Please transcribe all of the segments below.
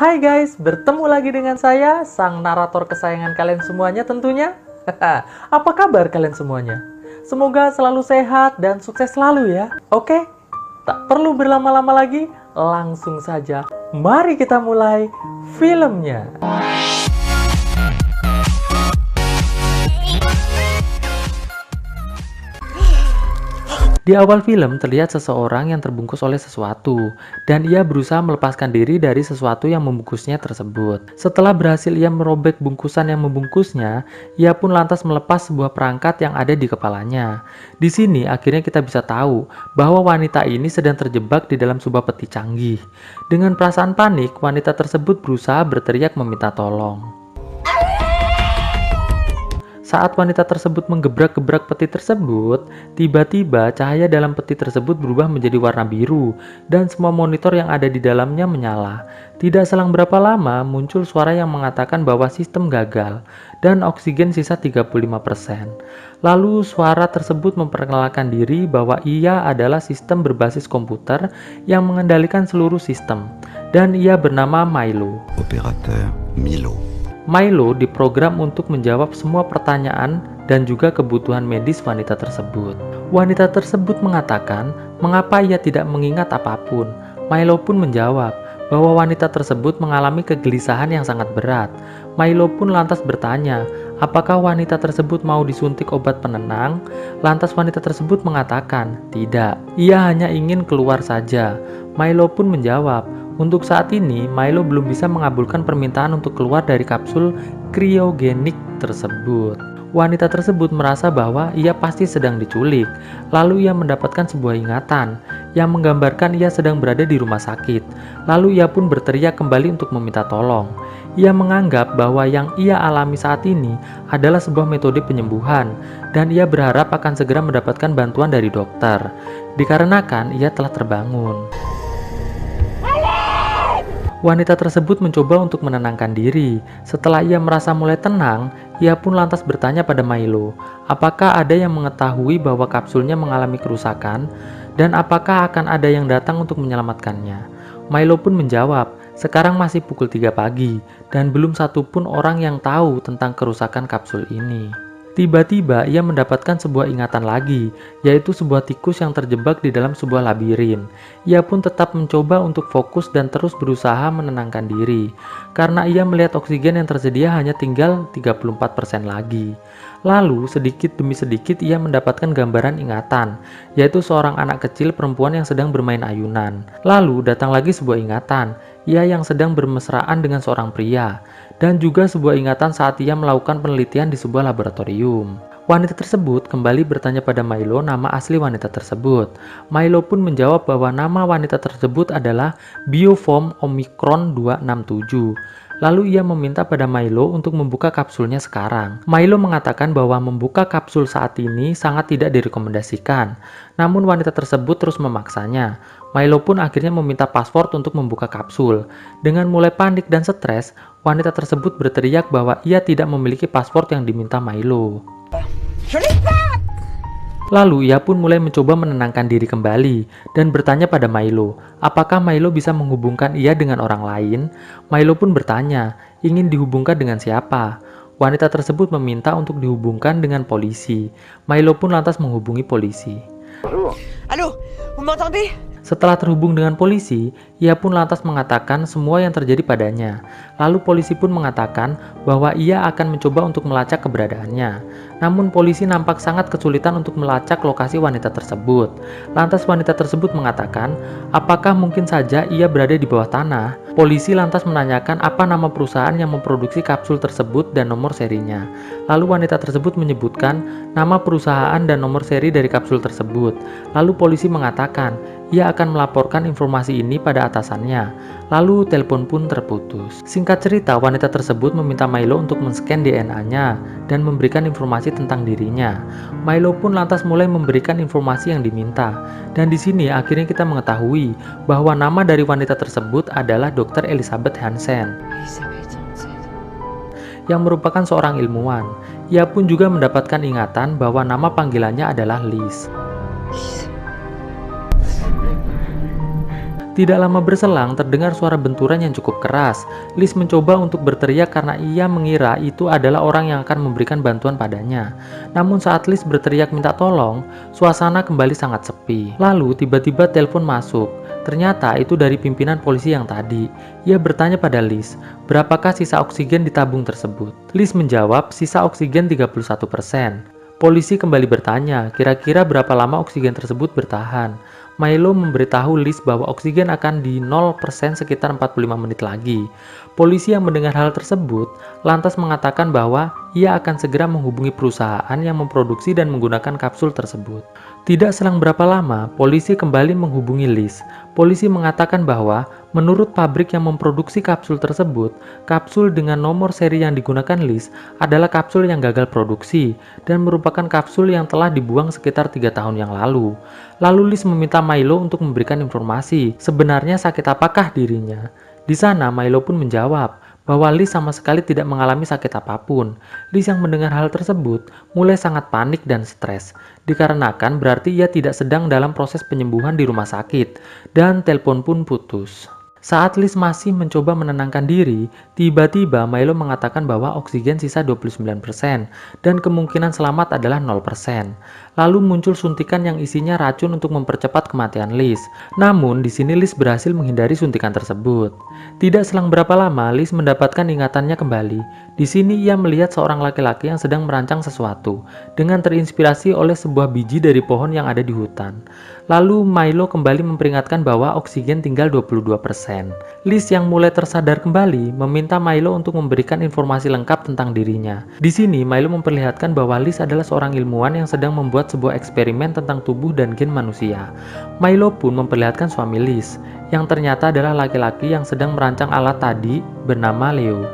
Hai guys, bertemu lagi dengan saya, sang narator kesayangan kalian semuanya tentunya. Apa kabar kalian semuanya? Semoga selalu sehat dan sukses selalu ya. Oke, tak perlu berlama-lama lagi, langsung saja. Mari kita mulai filmnya. Di awal film terlihat seseorang yang terbungkus oleh sesuatu, dan ia berusaha melepaskan diri dari sesuatu yang membungkusnya tersebut. Setelah berhasil ia merobek bungkusan yang membungkusnya, ia pun lantas melepas sebuah perangkat yang ada di kepalanya. Di sini akhirnya kita bisa tahu bahwa wanita ini sedang terjebak di dalam sebuah peti canggih. Dengan perasaan panik, wanita tersebut berusaha berteriak meminta tolong. Saat wanita tersebut menggebrak-gebrak peti tersebut, tiba-tiba cahaya dalam peti tersebut berubah menjadi warna biru dan semua monitor yang ada di dalamnya menyala. Tidak selang berapa lama muncul suara yang mengatakan bahwa sistem gagal dan oksigen sisa 35%. Lalu suara tersebut memperkenalkan diri bahwa ia adalah sistem berbasis komputer yang mengendalikan seluruh sistem dan ia bernama Milo. Operateur Milo. Milo diprogram untuk menjawab semua pertanyaan dan juga kebutuhan medis wanita tersebut. Wanita tersebut mengatakan mengapa ia tidak mengingat apapun. Milo pun menjawab bahwa wanita tersebut mengalami kegelisahan yang sangat berat. Milo pun lantas bertanya, apakah wanita tersebut mau disuntik obat penenang? Lantas wanita tersebut mengatakan, tidak, ia hanya ingin keluar saja. Milo pun menjawab, untuk saat ini, Milo belum bisa mengabulkan permintaan untuk keluar dari kapsul kriogenik tersebut. Wanita tersebut merasa bahwa ia pasti sedang diculik. Lalu ia mendapatkan sebuah ingatan yang menggambarkan ia sedang berada di rumah sakit. Lalu ia pun berteriak kembali untuk meminta tolong. Ia menganggap bahwa yang ia alami saat ini adalah sebuah metode penyembuhan dan ia berharap akan segera mendapatkan bantuan dari dokter. Dikarenakan ia telah terbangun. Wanita tersebut mencoba untuk menenangkan diri. Setelah ia merasa mulai tenang, ia pun lantas bertanya pada Milo, apakah ada yang mengetahui bahwa kapsulnya mengalami kerusakan dan apakah akan ada yang datang untuk menyelamatkannya. Milo pun menjawab, sekarang masih pukul 3 pagi dan belum satupun orang yang tahu tentang kerusakan kapsul ini. Tiba-tiba ia mendapatkan sebuah ingatan lagi, yaitu sebuah tikus yang terjebak di dalam sebuah labirin. Ia pun tetap mencoba untuk fokus dan terus berusaha menenangkan diri, karena ia melihat oksigen yang tersedia hanya tinggal 34% lagi. Lalu sedikit demi sedikit ia mendapatkan gambaran ingatan, yaitu seorang anak kecil perempuan yang sedang bermain ayunan. Lalu datang lagi sebuah ingatan, ia yang sedang bermesraan dengan seorang pria. Dan juga sebuah ingatan saat ia melakukan penelitian di sebuah laboratorium. Wanita tersebut kembali bertanya pada Milo nama asli wanita tersebut. Milo pun menjawab bahwa nama wanita tersebut adalah Bioform Omicron 267. Lalu ia meminta pada Milo untuk membuka kapsulnya sekarang. Milo mengatakan bahwa membuka kapsul saat ini sangat tidak direkomendasikan. Namun wanita tersebut terus memaksanya. Milo pun akhirnya meminta password untuk membuka kapsul. Dengan mulai panik dan stres, wanita tersebut berteriak bahwa ia tidak memiliki password yang diminta Milo. Lalu ia pun mulai mencoba menenangkan diri kembali dan bertanya pada Milo, apakah Milo bisa menghubungkan ia dengan orang lain? Milo pun bertanya, ingin dihubungkan dengan siapa? Wanita tersebut meminta untuk dihubungkan dengan polisi. Milo pun lantas menghubungi polisi. Allô, vous m'entendez? Setelah terhubung dengan polisi, ia pun lantas mengatakan semua yang terjadi padanya. Lalu polisi pun mengatakan bahwa ia akan mencoba untuk melacak keberadaannya. Namun polisi nampak sangat kesulitan untuk melacak lokasi wanita tersebut. Lantas wanita tersebut mengatakan, apakah mungkin saja ia berada di bawah tanah? Polisi lantas menanyakan apa nama perusahaan yang memproduksi kapsul tersebut dan nomor serinya. Lalu wanita tersebut menyebutkan nama perusahaan dan nomor seri dari kapsul tersebut. Lalu polisi mengatakan, ia akan melaporkan informasi ini pada atasannya. Lalu telepon pun terputus. Singkat cerita, wanita tersebut meminta Milo untuk men-scan DNA-nya dan memberikan informasi tentang dirinya. Milo pun lantas mulai memberikan informasi yang diminta. Dan di sini akhirnya kita mengetahui bahwa nama dari wanita tersebut adalah Dr. Elizabeth Hansen, yang merupakan seorang ilmuwan. Ia pun juga mendapatkan ingatan bahwa nama panggilannya adalah Liz. Tidak lama berselang, terdengar suara benturan yang cukup keras. Liz mencoba untuk berteriak karena ia mengira itu adalah orang yang akan memberikan bantuan padanya. Namun saat Liz berteriak minta tolong, suasana kembali sangat sepi. Lalu tiba-tiba telepon masuk. Ternyata itu dari pimpinan polisi yang tadi. Ia bertanya pada Liz, berapakah sisa oksigen di tabung tersebut? Liz menjawab, sisa oksigen 31%. Polisi kembali bertanya, kira-kira berapa lama oksigen tersebut bertahan? Milo memberitahu Liz bahwa oksigen akan di 0% sekitar 45 menit lagi. Polisi yang mendengar hal tersebut lantas mengatakan bahwa ia akan segera menghubungi perusahaan yang memproduksi dan menggunakan kapsul tersebut. Tidak selang berapa lama, polisi kembali menghubungi Liz. Polisi mengatakan bahwa menurut pabrik yang memproduksi kapsul tersebut, kapsul dengan nomor seri yang digunakan Liz adalah kapsul yang gagal produksi dan merupakan kapsul yang telah dibuang sekitar 3 tahun yang lalu. Lalu Liz meminta Milo untuk memberikan informasi, sebenarnya sakit apakah dirinya. Di sana Milo pun menjawab bahwa Liz sama sekali tidak mengalami sakit apapun. Liz yang mendengar hal tersebut mulai sangat panik dan stres, dikarenakan berarti ia tidak sedang dalam proses penyembuhan di rumah sakit, dan telepon pun putus. Saat Liz masih mencoba menenangkan diri, tiba-tiba Milo mengatakan bahwa oksigen sisa 29% dan kemungkinan selamat adalah 0%. Lalu muncul suntikan yang isinya racun untuk mempercepat kematian Liz. Namun di sini Liz berhasil menghindari suntikan tersebut. Tidak selang berapa lama Liz mendapatkan ingatannya kembali. Di sini ia melihat seorang laki-laki yang sedang merancang sesuatu dengan terinspirasi oleh sebuah biji dari pohon yang ada di hutan. Lalu Milo kembali memperingatkan bahwa oksigen tinggal 22%. Liz yang mulai tersadar kembali meminta Milo untuk memberikan informasi lengkap tentang dirinya. Di sini Milo memperlihatkan bahwa Liz adalah seorang ilmuwan yang sedang membuat sebuah eksperimen tentang tubuh dan gen manusia. Milo pun memperlihatkan suami Liz, yang ternyata adalah laki-laki yang sedang merancang alat tadi bernama Leo.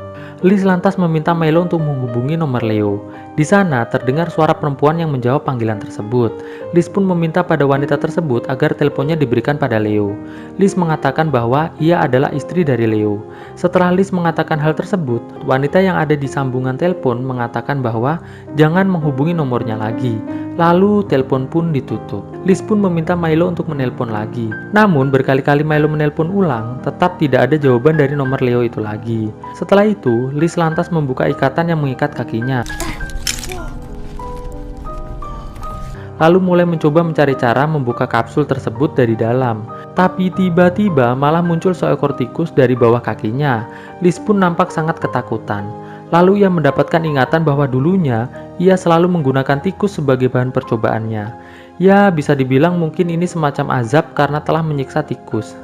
Liz lantas meminta Milo untuk menghubungi nomor Leo. Di sana terdengar suara perempuan yang menjawab panggilan tersebut. Liz pun meminta pada wanita tersebut agar teleponnya diberikan pada Leo. Liz mengatakan bahwa ia adalah istri dari Leo. Setelah Liz mengatakan hal tersebut, wanita yang ada di sambungan telepon mengatakan bahwa jangan menghubungi nomornya lagi. Lalu telepon pun ditutup. Liz pun meminta Milo untuk menelpon lagi. Namun berkali-kali Milo menelpon ulang, tetap tidak ada jawaban dari nomor Leo itu lagi. Setelah itu, Liz lantas membuka ikatan yang mengikat kakinya. Lalu mulai mencoba mencari cara membuka kapsul tersebut dari dalam. Tapi tiba-tiba malah muncul seekor tikus dari bawah kakinya. Liz pun nampak sangat ketakutan. Lalu ia mendapatkan ingatan bahwa dulunya ia selalu menggunakan tikus sebagai bahan percobaannya. Ya, bisa dibilang mungkin ini semacam azab karena telah menyiksa tikus.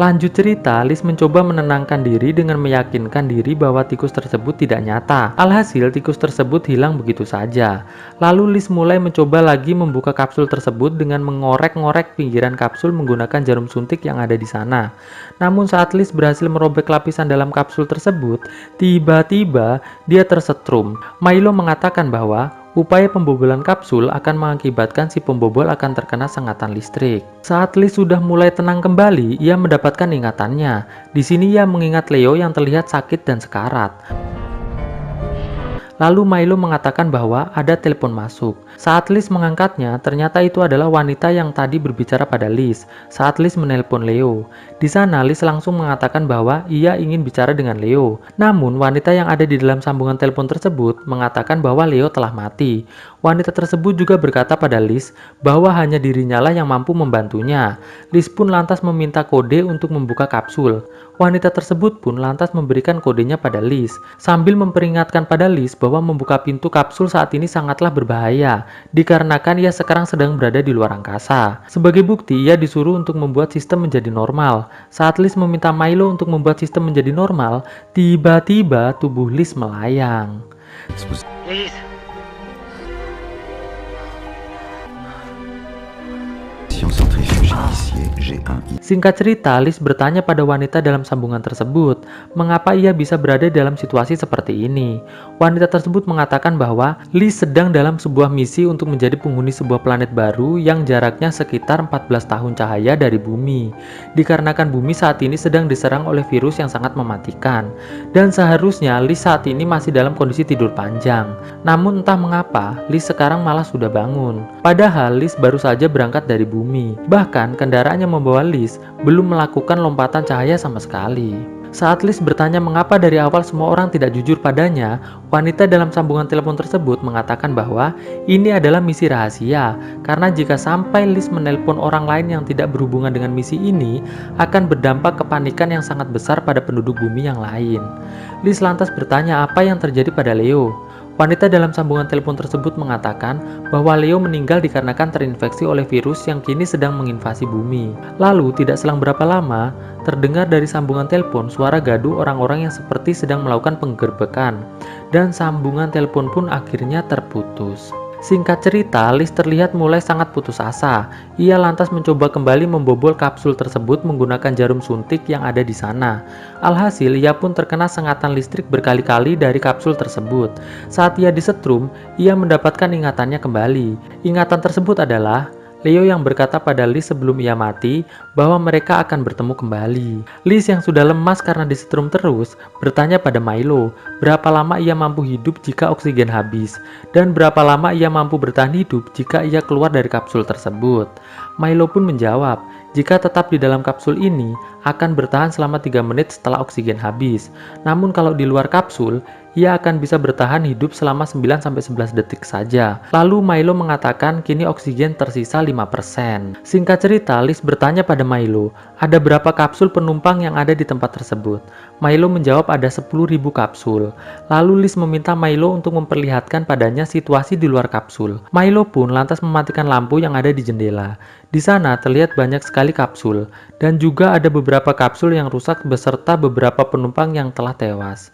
Lanjut cerita, Liz mencoba menenangkan diri dengan meyakinkan diri bahwa tikus tersebut tidak nyata. Alhasil, tikus tersebut hilang begitu saja. Lalu Liz mulai mencoba lagi membuka kapsul tersebut dengan mengorek-ngorek pinggiran kapsul menggunakan jarum suntik yang ada di sana. Namun saat Liz berhasil merobek lapisan dalam kapsul tersebut, tiba-tiba dia tersetrum. Milo mengatakan bahwa upaya pembobolan kapsul akan mengakibatkan si pembobol akan terkena sengatan listrik. Saat Liz sudah mulai tenang kembali, ia mendapatkan ingatannya. Di sini ia mengingat Leo yang terlihat sakit dan sekarat. Lalu Milo mengatakan bahwa ada telepon masuk. Saat Liz mengangkatnya, ternyata itu adalah wanita yang tadi berbicara pada Liz saat Liz menelpon Leo. Di sana Liz langsung mengatakan bahwa ia ingin bicara dengan Leo. Namun wanita yang ada di dalam sambungan telepon tersebut mengatakan bahwa Leo telah mati. Wanita tersebut juga berkata pada Liz bahwa hanya dirinya lah yang mampu membantunya. Liz pun lantas meminta kode untuk membuka kapsul. Wanita tersebut pun lantas memberikan kodenya pada Liz, sambil memperingatkan pada Liz bahwa membuka pintu kapsul saat ini sangatlah berbahaya, dikarenakan ia sekarang sedang berada di luar angkasa. Sebagai bukti, ia disuruh untuk membuat sistem menjadi normal. Saat Liz meminta Milo untuk membuat sistem menjadi normal, tiba-tiba tubuh Liz melayang. Liz. Centrifuge initié G1. Singkat cerita, Liz bertanya pada wanita dalam sambungan tersebut, mengapa ia bisa berada dalam situasi seperti ini. Wanita tersebut mengatakan bahwa Liz sedang dalam sebuah misi untuk menjadi penghuni sebuah planet baru yang jaraknya sekitar 14 tahun cahaya dari bumi. Dikarenakan bumi saat ini sedang diserang oleh virus yang sangat mematikan. Dan seharusnya Liz saat ini masih dalam kondisi tidur panjang. Namun entah mengapa, Liz sekarang malah sudah bangun. Padahal Liz baru saja berangkat dari bumi. Bahkan kendaraannya yang membawa Liz belum melakukan lompatan cahaya sama sekali. Saat Liz bertanya mengapa dari awal semua orang tidak jujur padanya, wanita dalam sambungan telepon tersebut mengatakan bahwa ini adalah misi rahasia, karena jika sampai Liz menelpon orang lain yang tidak berhubungan dengan misi ini, akan berdampak kepanikan yang sangat besar pada penduduk bumi yang lain. Liz lantas bertanya apa yang terjadi pada Leo. Wanita dalam sambungan telepon tersebut mengatakan bahwa Leo meninggal dikarenakan terinfeksi oleh virus yang kini sedang menginvasi bumi. Lalu, tidak selang berapa lama, terdengar dari sambungan telepon suara gaduh orang-orang yang seperti sedang melakukan penggerbekan, dan sambungan telepon pun akhirnya terputus. Singkat cerita, Liz terlihat mulai sangat putus asa. Ia lantas mencoba kembali membobol kapsul tersebut menggunakan jarum suntik yang ada di sana. Alhasil, ia pun terkena sengatan listrik berkali-kali dari kapsul tersebut. Saat ia disetrum, ia mendapatkan ingatannya kembali. Ingatan tersebut adalah Leo yang berkata pada Liz sebelum ia mati bahwa mereka akan bertemu kembali. Liz yang sudah lemas karena disetrum terus bertanya pada Milo berapa lama ia mampu hidup jika oksigen habis dan berapa lama ia mampu bertahan hidup jika ia keluar dari kapsul tersebut. Milo pun menjawab jika tetap di dalam kapsul ini akan bertahan selama 3 menit setelah oksigen habis. Namun kalau di luar kapsul, ia akan bisa bertahan hidup selama 9-11 detik saja. Lalu Milo mengatakan kini oksigen tersisa 5%. Singkat cerita, Liz bertanya pada Milo, ada berapa kapsul penumpang yang ada di tempat tersebut? Milo menjawab ada 10.000 kapsul. Lalu Liz meminta Milo untuk memperlihatkan padanya situasi di luar kapsul. Milo pun lantas mematikan lampu yang ada di jendela. Di sana terlihat banyak sekali kapsul, dan juga ada beberapa kapsul yang rusak beserta beberapa penumpang yang telah tewas.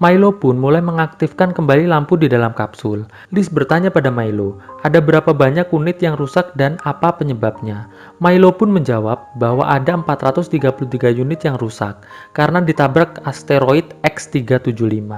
Milo pun mulai mengaktifkan kembali lampu di dalam kapsul. Liz bertanya pada Milo, ada berapa banyak unit yang rusak dan apa penyebabnya? Milo pun menjawab bahwa ada 433 unit yang rusak karena ditabrak asteroid X375.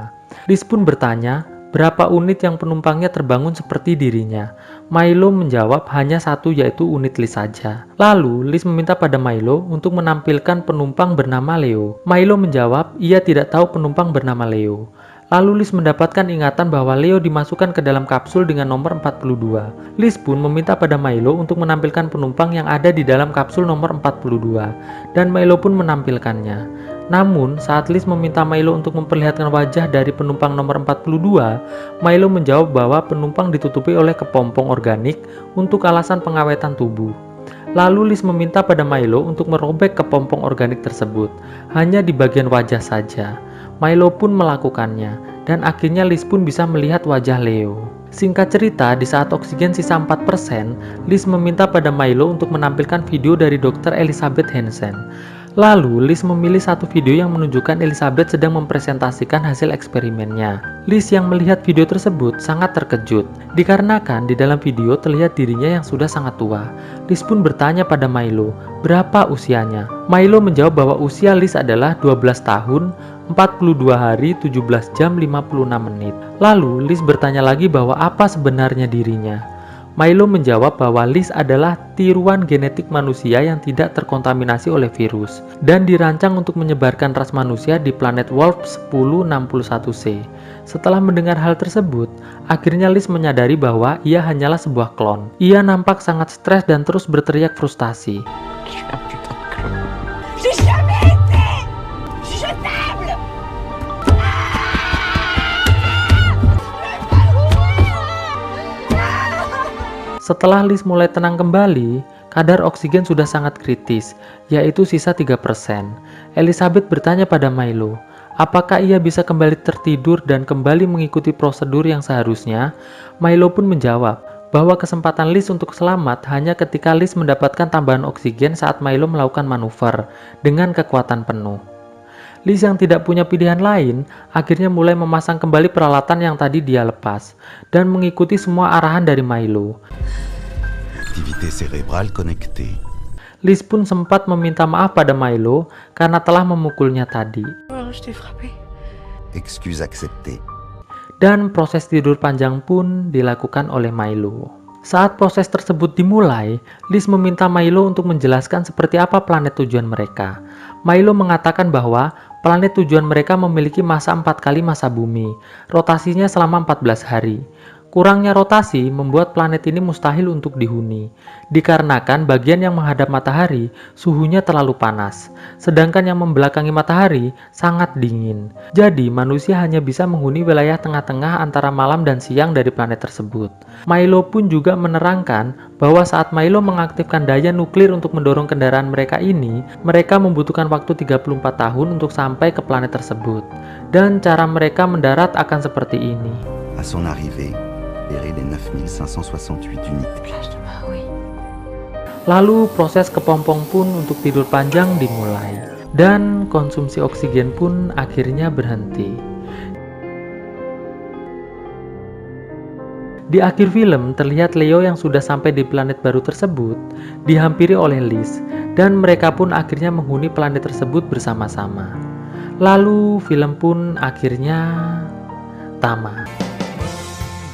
Liz pun bertanya, berapa unit yang penumpangnya terbangun seperti dirinya? Milo menjawab hanya satu yaitu unit Liz saja. Lalu Liz meminta pada Milo untuk menampilkan penumpang bernama Leo. Milo menjawab ia tidak tahu penumpang bernama Leo. Lalu Liz mendapatkan ingatan bahwa Leo dimasukkan ke dalam kapsul dengan nomor 42. Liz pun meminta pada Milo untuk menampilkan penumpang yang ada di dalam kapsul nomor 42. Dan Milo pun menampilkannya. Namun, saat Liz meminta Milo untuk memperlihatkan wajah dari penumpang nomor 42, Milo menjawab bahwa penumpang ditutupi oleh kepompong organik untuk alasan pengawetan tubuh. Lalu Liz meminta pada Milo untuk merobek kepompong organik tersebut, hanya di bagian wajah saja. Milo pun melakukannya, dan akhirnya Liz pun bisa melihat wajah Leo. Singkat cerita, di saat oksigen sisa 4%, Liz meminta pada Milo untuk menampilkan video dari Dr. Elizabeth Hansen. Lalu, Liz memilih satu video yang menunjukkan Elizabeth sedang mempresentasikan hasil eksperimennya. Liz yang melihat video tersebut sangat terkejut, dikarenakan di dalam video terlihat dirinya yang sudah sangat tua. Liz pun bertanya pada Milo, berapa usianya? Milo menjawab bahwa usia Liz adalah 12 tahun, 42 hari, 17 jam, 56 menit. Lalu, Liz bertanya lagi bahwa apa sebenarnya dirinya. Milo menjawab bahwa Liz adalah tiruan genetik manusia yang tidak terkontaminasi oleh virus dan dirancang untuk menyebarkan ras manusia di planet Wolf 1061C. Setelah mendengar hal tersebut, akhirnya Liz menyadari bahwa ia hanyalah sebuah klon. Ia nampak sangat stres dan terus berteriak frustasi. J'ai jamais été jetable. Setelah Liz mulai tenang kembali, kadar oksigen sudah sangat kritis, yaitu sisa 3%. Elizabeth bertanya pada Milo, apakah ia bisa kembali tertidur dan kembali mengikuti prosedur yang seharusnya? Milo pun menjawab bahwa kesempatan Liz untuk selamat hanya ketika Liz mendapatkan tambahan oksigen saat Milo melakukan manuver dengan kekuatan penuh. Liz yang tidak punya pilihan lain, akhirnya mulai memasang kembali peralatan yang tadi dia lepas, dan mengikuti semua arahan dari Milo. Activité cérébrale connectée. Liz pun sempat meminta maaf pada Milo karena telah memukulnya tadi. Oh, je t'ai frappé. Excuse acceptée. Dan proses tidur panjang pun dilakukan oleh Milo. Saat proses tersebut dimulai, Liz meminta Milo untuk menjelaskan seperti apa planet tujuan mereka. Milo mengatakan bahwa planet tujuan mereka memiliki masa 4 kali masa bumi, rotasinya selama 14 hari. Kurangnya rotasi membuat planet ini mustahil untuk dihuni, dikarenakan bagian yang menghadap matahari suhunya terlalu panas, sedangkan yang membelakangi matahari sangat dingin. Jadi, manusia hanya bisa menghuni wilayah tengah-tengah antara malam dan siang dari planet tersebut. Milo pun juga menerangkan bahwa saat Milo mengaktifkan daya nuklir untuk mendorong kendaraan mereka ini, mereka membutuhkan waktu 34 tahun untuk sampai ke planet tersebut. Dan cara mereka mendarat akan seperti ini. À son arrivée, erraient les 9568 unités. Plage de Maui. Lalu proses kepompong pun untuk tidur panjang dimulai, dan konsumsi oksigen pun akhirnya berhenti. Di akhir film terlihat Leo yang sudah sampai di planet baru tersebut dihampiri oleh Liz, dan mereka pun akhirnya menghuni planet tersebut bersama-sama. Lalu film pun akhirnya tamat.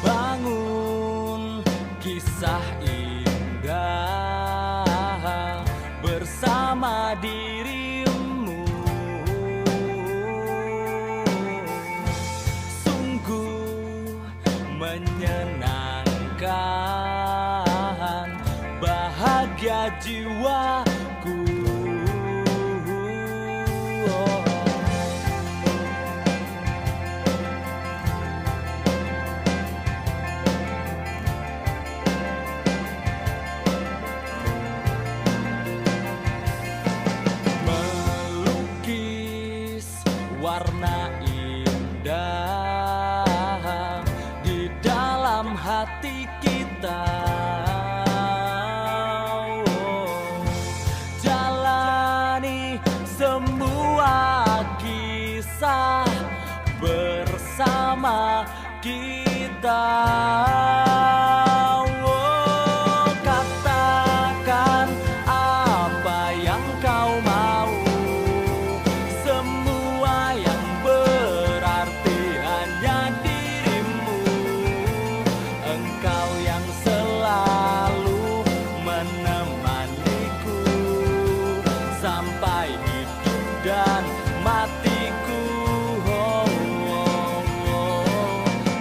Bangun kisah indah bersama dirimu, sungguh menyenangkan, bahagia jiwaku. Warna indah di dalam hati kita, jalani semua kisah bersama kita. Katakan apa yang kau mau, sampai hidup dan matiku.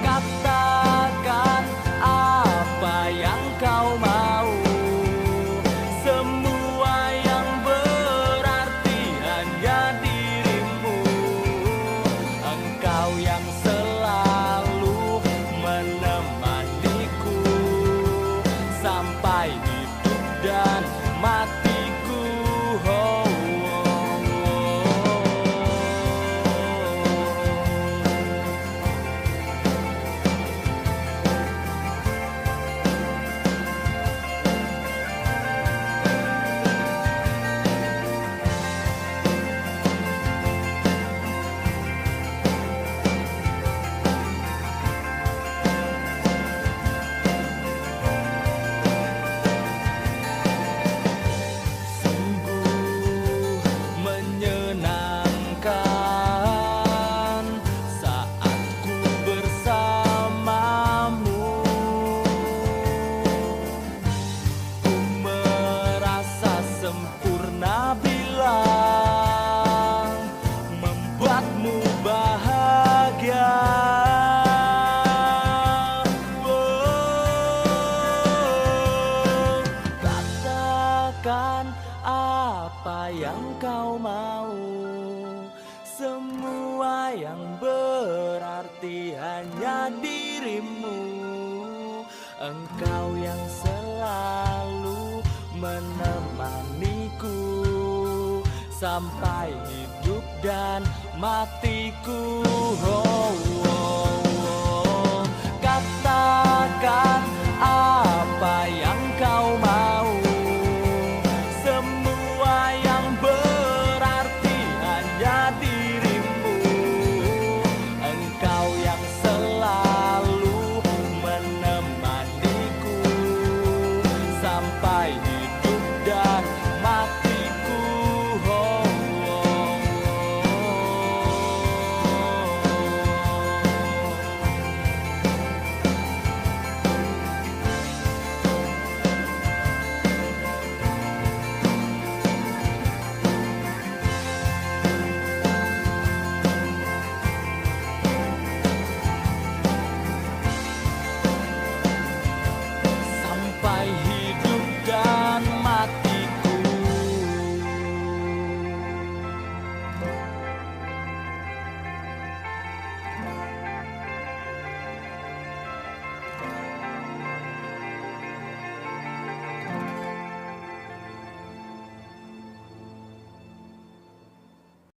Katakan apa yang kau mau, semua yang berarti hanya dirimu. Engkau yang selalu menemaniku sampai hidup dan matiku. Apa yang kau mau, semua yang berarti hanya dirimu. Engkau yang selalu menemaniku sampai hidup dan matiku. Katakan